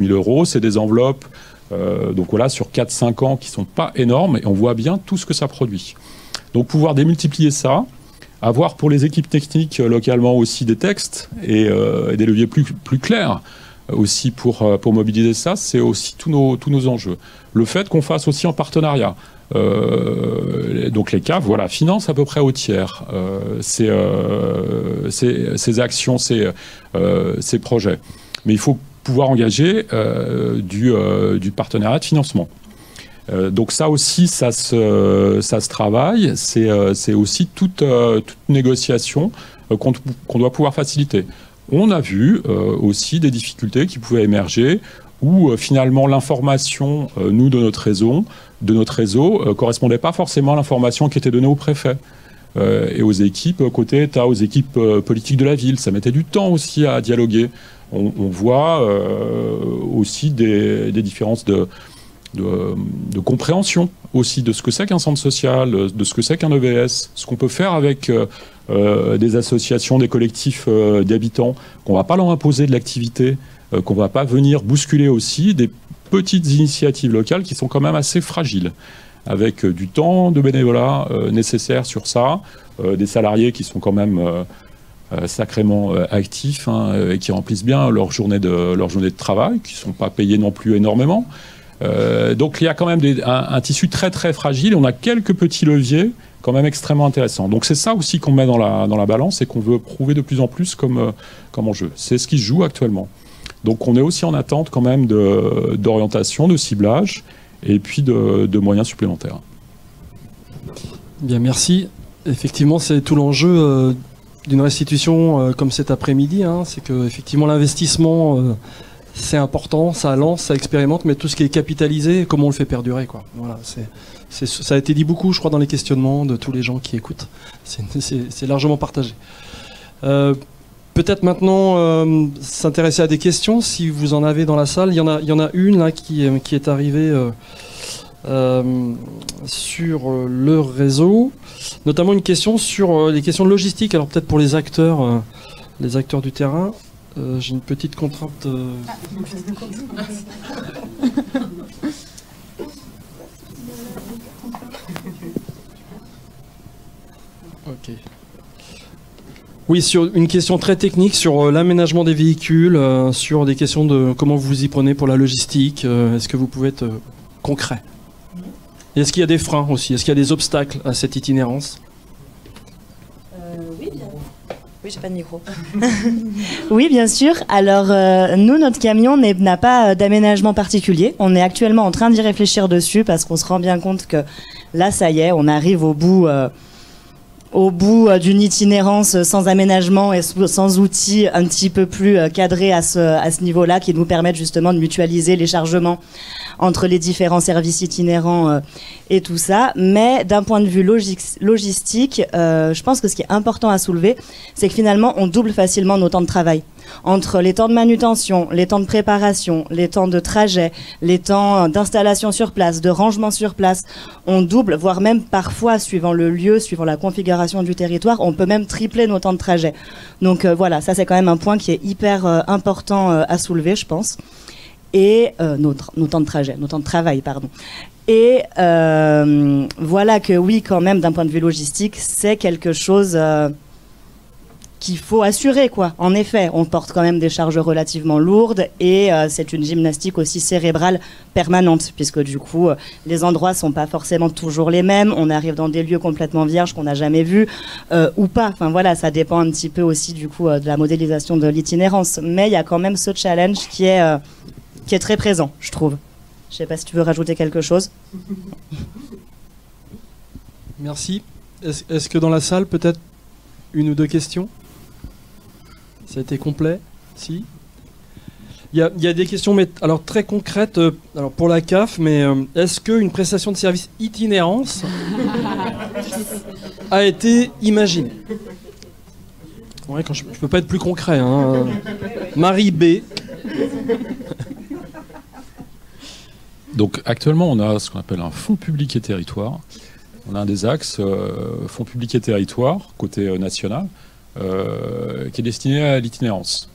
euros. C'est des enveloppes donc voilà, sur 4-5 ans qui ne sont pas énormes. Et on voit bien tout ce que ça produit. Donc pouvoir démultiplier ça, avoir pour les équipes techniques localement aussi des textes et des leviers plus clairs aussi pour mobiliser ça, c'est aussi tous nos enjeux. Le fait qu'on fasse aussi en partenariat. Donc les CAF, voilà, financent à peu près au tiers ces actions, ces projets. Mais il faut pouvoir engager du partenariat de financement. Donc ça aussi, ça se travaille. C'est aussi toute négociation qu'on doit pouvoir faciliter. On a vu aussi des difficultés qui pouvaient émerger où finalement l'information, nous, de notre réseau, correspondait pas forcément à l'information qui était donnée au préfet et aux équipes côté État, aux équipes politiques de la ville. Ça mettait du temps aussi à dialoguer. On voit aussi des différences de compréhension aussi de ce que c'est qu'un centre social, de ce que c'est qu'un EVS, ce qu'on peut faire avec des associations, des collectifs d'habitants, qu'on ne va pas leur imposer de l'activité, qu'on ne va pas venir bousculer aussi, des petites initiatives locales qui sont quand même assez fragiles, avec du temps de bénévolat nécessaire sur ça, des salariés qui sont quand même sacrément actifs et qui remplissent bien leur journée de travail, qui ne sont pas payés non plus énormément. Donc il y a quand même un tissu très très fragile. On a quelques petits leviers quand même extrêmement intéressants. Donc c'est ça aussi qu'on met dans la balance et qu'on veut prouver de plus en plus comme enjeu. C'est ce qui se joue actuellement. Donc on est aussi en attente quand même d'orientation, de ciblage et puis de moyens supplémentaires. Bien, merci. Effectivement, c'est tout l'enjeu d'une restitution comme cet après-midi. C'est que effectivement l'investissement... c'est important, ça lance, ça expérimente, mais tout ce qui est capitalisé, comment on le fait perdurer, quoi. Voilà, ça a été dit beaucoup, je crois, dans les questionnements de tous les gens qui écoutent. C'est largement partagé. Peut-être maintenant s'intéresser à des questions, si vous en avez dans la salle. Il y en a une là qui est arrivée sur le réseau, notamment une question sur les questions de logistique. Alors peut-être pour les acteurs du terrain. J'ai une petite contrainte. Ok. Oui, sur une question très technique sur l'aménagement des véhicules, sur des questions de comment vous vous y prenez pour la logistique. Est-ce que vous pouvez être concret? Et est-ce qu'il y a des freins aussi? Est-ce qu'il y a des obstacles à cette itinérance? Oui, bien. Oui, j'ai pas de micro. Oui, bien sûr. Alors, nous, notre camion n'a pas d'aménagement particulier. On est actuellement en train d'y réfléchir dessus parce qu'on se rend bien compte que là, ça y est, on arrive au bout d'une itinérance sans aménagement et sans outils un petit peu plus cadrés à ce niveau-là qui nous permettent justement de mutualiser les chargements entre les différents services itinérants et tout ça. Mais d'un point de vue logistique, je pense que ce qui est important à soulever, c'est que finalement, on double facilement nos temps de travail. Entre les temps de manutention, les temps de préparation, les temps de trajet, les temps d'installation sur place, de rangement sur place, on double, voire même parfois, suivant le lieu, suivant la configuration du territoire, on peut même tripler nos temps de trajet. Donc voilà, ça c'est quand même un point qui est hyper important à soulever, je pense. Et nos temps de trajet, nos temps de travail, pardon. Et voilà que oui, quand même, d'un point de vue logistique, c'est quelque chose qu'il faut assurer, quoi. En effet, on porte quand même des charges relativement lourdes et c'est une gymnastique aussi cérébrale permanente, puisque du coup, les endroits sont pas forcément toujours les mêmes. On arrive dans des lieux complètement vierges qu'on n'a jamais vus ou pas. Enfin voilà, ça dépend un petit peu aussi du coup de la modélisation de l'itinérance. Mais il y a quand même ce challenge qui est très présent, je trouve. Je sais pas si tu veux rajouter quelque chose. Merci. Est-ce que dans la salle, peut-être une ou deux questions? Ça a été complet? Si. Il y a des questions, mais alors très concrètes. Alors pour la CAF, mais est-ce qu'une prestation de service itinérance a été imaginée? Ouais, quand je peux pas être plus concret. Hein. Marie B. Donc actuellement, on a ce qu'on appelle un fonds public et territoire. On a un des axes, fonds public et territoire, côté national, qui est destiné à l'itinérance.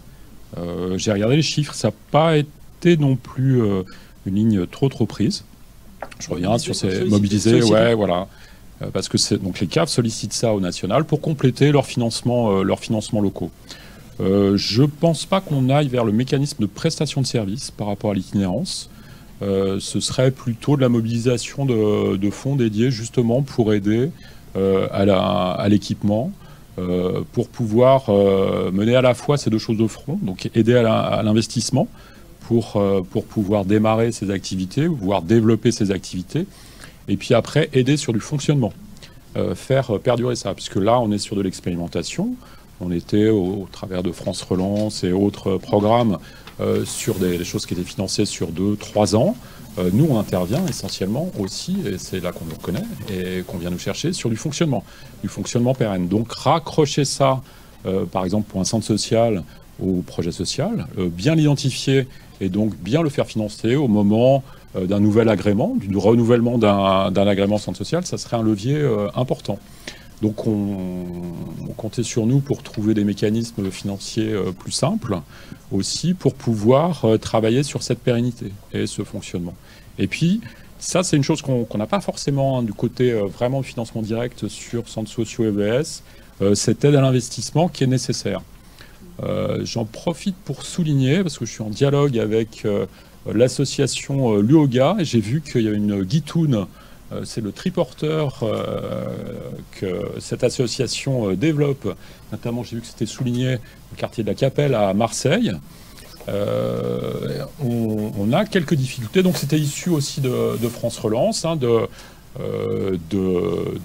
J'ai regardé les chiffres, ça n'a pas été non plus une ligne trop prise. Je reviens sur ces mobilisés, ouais, voilà. Parce que donc les CAF sollicitent ça au national pour compléter leurs financements locaux. Je ne pense pas qu'on aille vers le mécanisme de prestation de services par rapport à l'itinérance. Ce serait plutôt de la mobilisation de fonds dédiés justement pour aider à l'équipement, pour pouvoir mener à la fois ces deux choses de front, donc aider à l'investissement pour pouvoir démarrer ces activités, voire développer ces activités, et puis après aider sur du fonctionnement, faire perdurer ça, puisque là on est sur de l'expérimentation, on était au travers de France Relance et autres programmes sur des choses qui étaient financées sur 2-3 ans. Nous, on intervient essentiellement aussi, et c'est là qu'on nous reconnaît, et qu'on vient nous chercher, sur du fonctionnement pérenne. Donc raccrocher ça, par exemple pour un centre social au projet social, bien l'identifier et donc bien le faire financer au moment d'un nouvel agrément, du renouvellement d'un agrément centre social, ça serait un levier important. Donc on comptait sur nous pour trouver des mécanismes financiers plus simples, aussi pour pouvoir travailler sur cette pérennité et ce fonctionnement. Et puis, ça c'est une chose qu'on n'a pas forcément du côté vraiment de financement direct sur centres sociaux et EVS, cette aide à l'investissement qui est nécessaire. J'en profite pour souligner, parce que je suis en dialogue avec l'association Luoga, et j'ai vu qu'il y a une guitoune. C'est le triporteur que cette association développe. Notamment, j'ai vu que c'était souligné au quartier de la Capelle à Marseille. On a quelques difficultés. Donc, c'était issu aussi de France Relance, hein, de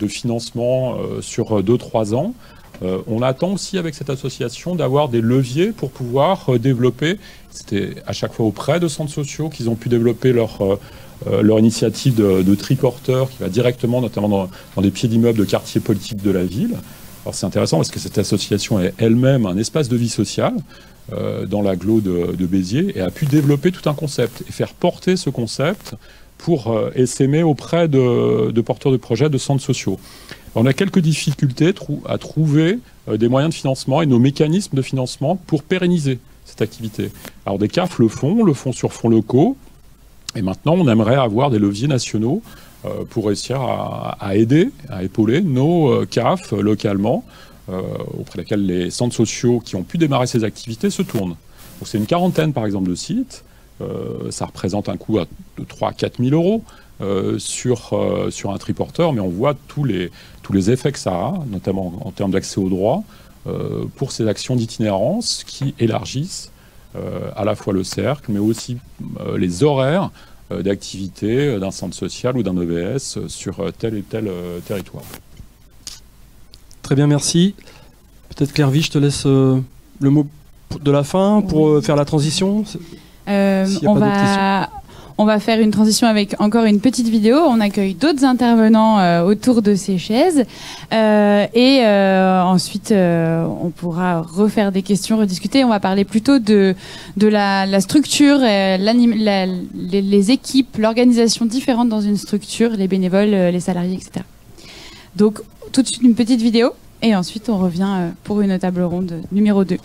financement sur 2-3 ans. On attend aussi avec cette association d'avoir des leviers pour pouvoir développer. C'était à chaque fois auprès de centres sociaux qu'ils ont pu développer leur initiative de triporteur qui va directement, notamment dans des pieds d'immeubles de quartiers politiques de la ville. Alors c'est intéressant parce que cette association est elle-même un espace de vie sociale dans l'agglo de Béziers et a pu développer tout un concept et faire porter ce concept pour essaimer auprès de porteurs de projets de centres sociaux. On a quelques difficultés à trouver des moyens de financement et nos mécanismes de financement pour pérenniser cette activité. Alors des CAF le font sur fonds locaux. Et maintenant, on aimerait avoir des leviers nationaux pour réussir à aider, à épauler nos CAF localement, auprès desquels les centres sociaux qui ont pu démarrer ces activités se tournent. Donc c'est une quarantaine, par exemple, de sites. Ça représente un coût de 3 000 à 4 000 euros sur un triporteur, mais on voit tous les effets que ça a, notamment en termes d'accès aux droits, pour ces actions d'itinérance qui élargissent à la fois le cercle, mais aussi les horaires d'activité d'un centre social ou d'un EVS sur tel et tel territoire. Très bien, merci. Peut-être Claire-Vie, je te laisse le mot de la fin pour faire la transition. On va faire une transition avec encore une petite vidéo. On accueille d'autres intervenants autour de ces chaises. Ensuite, on pourra refaire des questions, rediscuter. On va parler plutôt de la structure, les équipes, l'organisation différente dans une structure, les bénévoles, les salariés, etc. Donc, tout de suite, une petite vidéo. Et ensuite, on revient pour une table ronde numéro 2.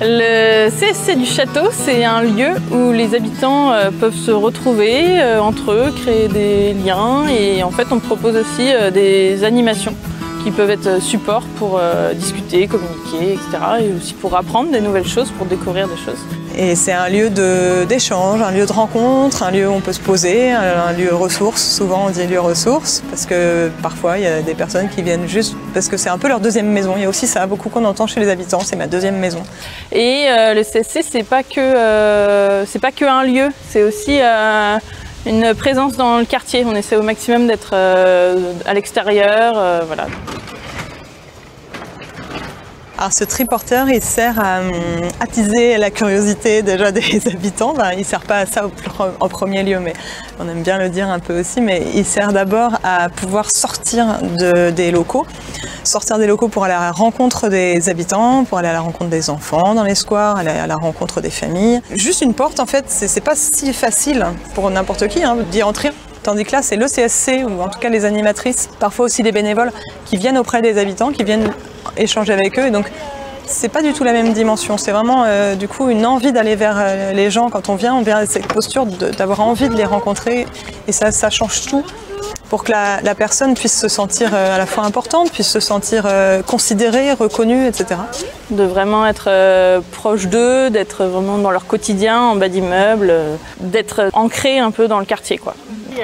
Le CSC du Château, c'est un lieu où les habitants peuvent se retrouver entre eux, créer des liens et en fait on propose aussi des animations qui peuvent être support pour discuter, communiquer, etc. et aussi pour apprendre des nouvelles choses, pour découvrir des choses. Et c'est un lieu d'échange, un lieu de rencontre, un lieu où on peut se poser, un lieu ressource. Souvent on dit lieu ressource parce que parfois il y a des personnes qui viennent juste parce que c'est un peu leur deuxième maison. Il y a aussi ça, beaucoup qu'on entend chez les habitants, c'est ma deuxième maison. Et le CSC, c'est pas que un lieu, c'est aussi une présence dans le quartier. On essaie au maximum d'être à l'extérieur, voilà. Alors ce triporteur, il sert à attiser la curiosité déjà des habitants. Il ne sert pas à ça en premier lieu, mais on aime bien le dire un peu aussi, mais il sert d'abord à pouvoir sortir des locaux. Sortir des locaux pour aller à la rencontre des habitants, pour aller à la rencontre des enfants dans les squares, aller à la rencontre des familles. Juste une porte, en fait, c'est pas si facile pour n'importe qui d'y entrer. Tandis que là, c'est le CSC, ou en tout cas les animatrices, parfois aussi des bénévoles, qui viennent auprès des habitants, qui viennent échanger avec eux. Et donc, c'est pas du tout la même dimension. C'est vraiment, du coup, une envie d'aller vers les gens. Quand on vient avec cette posture d'avoir envie de les rencontrer. Et ça change tout pour que la personne puisse se sentir à la fois importante, puisse se sentir considérée, reconnue, etc. De vraiment être proche d'eux, d'être vraiment dans leur quotidien, en bas d'immeuble, d'être ancré un peu dans le quartier, quoi.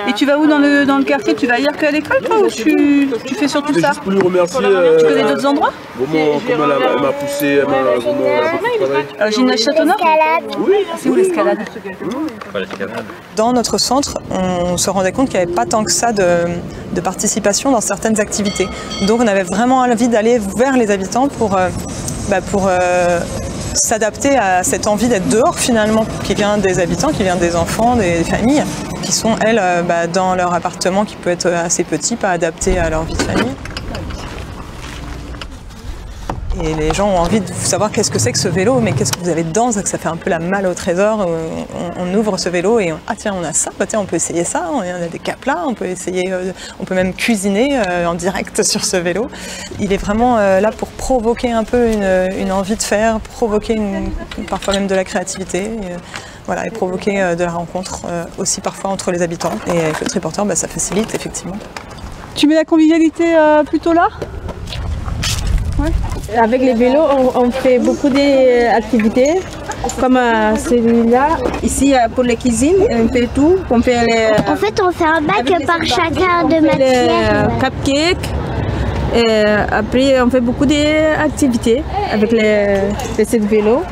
Et tu vas où dans le quartier? Tu vas ailleurs qu'à l'école, toi, ou tu fais surtout ça? Juste pour lui remercier. Tu connais d'autres endroits? Vraiment, comme elle m'a poussé, elle m'a beaucoup travaillé. Gymnase Châteauneuf? Oui. C'est où l'escalade? Dans notre centre, on se rendait compte qu'il n'y avait pas tant que ça de participation dans certaines activités. Donc on avait vraiment envie d'aller vers les habitants pour s'adapter à cette envie d'être dehors finalement, qui vient des habitants, qui vient des enfants, des familles, qui sont elles dans leur appartement qui peut être assez petit, pas adapté à leur vie de famille. Et les gens ont envie de savoir qu'est-ce que c'est que ce vélo, mais qu'est-ce que vous avez dedans, ça fait un peu la malle au trésor. On ouvre ce vélo et tiens, on a ça, tiens, on peut essayer ça, on a des caplats, on peut essayer, on peut même cuisiner en direct sur ce vélo. Il est vraiment là pour provoquer un peu une envie de faire, provoquer parfois même de la créativité. Voilà, et provoquer de la rencontre aussi parfois entre les habitants. Et avec le triporteur, ça facilite effectivement. Tu mets la convivialité plutôt là? Ouais. Avec les vélos, on fait beaucoup d'activités, comme celui-là. Ici, pour les cuisines, on fait tout. En fait, on fait un bac par chacun de matière. Cupcakes. Et après, on fait beaucoup d'activités avec ces vélos.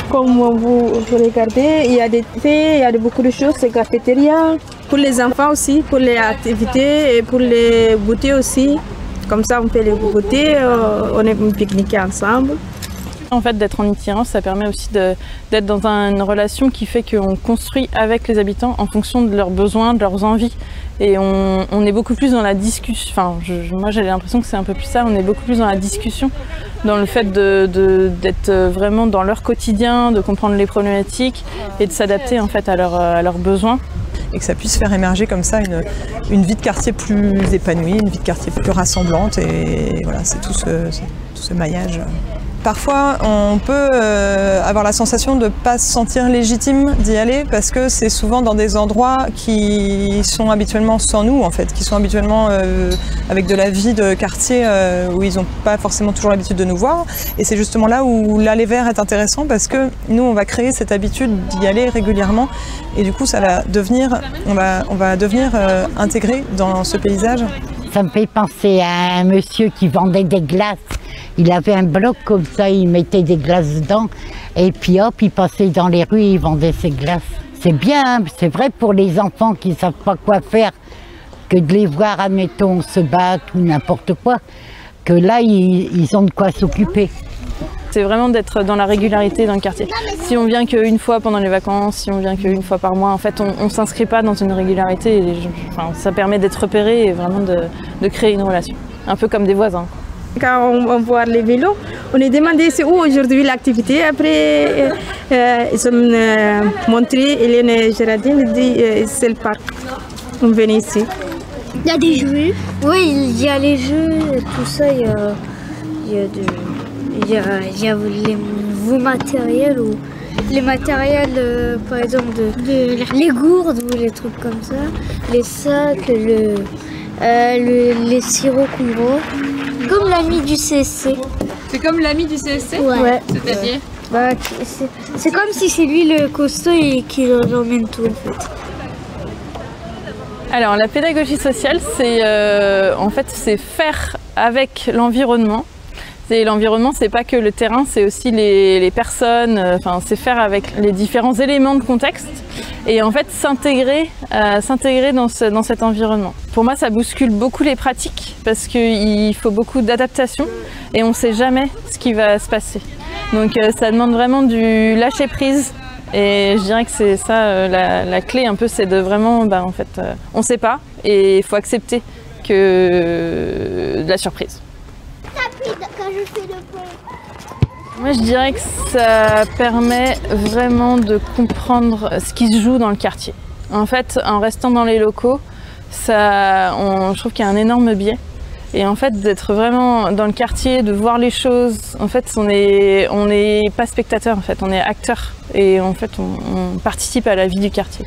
Comme vous regardez, il y a des thés, il y a beaucoup de choses, c'est cafétéria. Pour les enfants aussi, pour les activités et pour les goûter aussi. Comme ça, on fait les goûter, on est pique-niquer ensemble. En fait, d'être en itinérance, ça permet aussi d'être dans une relation qui fait qu'on construit avec les habitants en fonction de leurs besoins, de leurs envies. Et on est beaucoup plus dans la discussion. Enfin, moi, j'ai l'impression que c'est un peu plus ça. On est beaucoup plus dans la discussion, dans le fait d'être vraiment dans leur quotidien, de comprendre les problématiques et de s'adapter en fait à leurs besoins. Et que ça puisse faire émerger comme ça une vie de quartier plus épanouie, une vie de quartier plus rassemblante. Et voilà, c'est tout ce maillage. Parfois, on peut avoir la sensation de ne pas se sentir légitime d'y aller parce que c'est souvent dans des endroits qui sont habituellement sans nous, en fait, qui sont habituellement avec de la vie de quartier où ils n'ont pas forcément toujours l'habitude de nous voir. Et c'est justement là où l'aller vers est intéressant parce que nous, on va créer cette habitude d'y aller régulièrement et du coup, ça va devenir, on va devenir intégré dans ce paysage. Ça me fait penser à un monsieur qui vendait des glaces. Il avait un bloc comme ça, il mettait des glaces dedans et puis hop, il passait dans les rues et il vendait ses glaces. C'est bien, c'est vrai pour les enfants qui ne savent pas quoi faire, que de les voir, admettons, se battre ou n'importe quoi, que là, ils ont de quoi s'occuper. C'est vraiment d'être dans la régularité dans le quartier. Si on vient qu'une fois pendant les vacances, si on vient qu'une fois par mois, en fait, on ne s'inscrit pas dans une régularité. Ça permet d'être repéré et vraiment de créer une relation, un peu comme des voisins. Quand on voit les vélos, on est demandé c'est où aujourd'hui l'activité. Après, ils ont montré, Hélène et Géraldine, dit c'est le parc. On venait ici. Il y a des jeux. Oui, il y a les jeux, tout ça. Il y a vos matériels ou les matériels, par exemple, les gourdes ou les trucs comme ça, les sacs, les sirops qu'on voit. Comme l'ami du CSC. C'est comme l'ami du CSC? Ouais. C'est-à-dire c'est comme si c'est lui le costaud et qui emmène tout en fait. Alors la pédagogie sociale, c'est en fait c'est faire avec l'environnement. L'environnement, c'est pas que le terrain, c'est aussi les personnes, enfin, c'est faire avec les différents éléments de contexte et en fait s'intégrer dans cet environnement. Pour moi, ça bouscule beaucoup les pratiques parce qu'il faut beaucoup d'adaptation et on ne sait jamais ce qui va se passer. Donc ça demande vraiment du lâcher prise et je dirais que c'est ça la clé un peu, c'est de vraiment, en fait, on ne sait pas et il faut accepter de la surprise. Moi je dirais que ça permet vraiment de comprendre ce qui se joue dans le quartier. En fait, en restant dans les locaux, je trouve qu'il y a un énorme biais. Et en fait, d'être vraiment dans le quartier, de voir les choses, en fait, on n'est pas spectateur, en fait, on est acteur. Et en fait, on participe à la vie du quartier.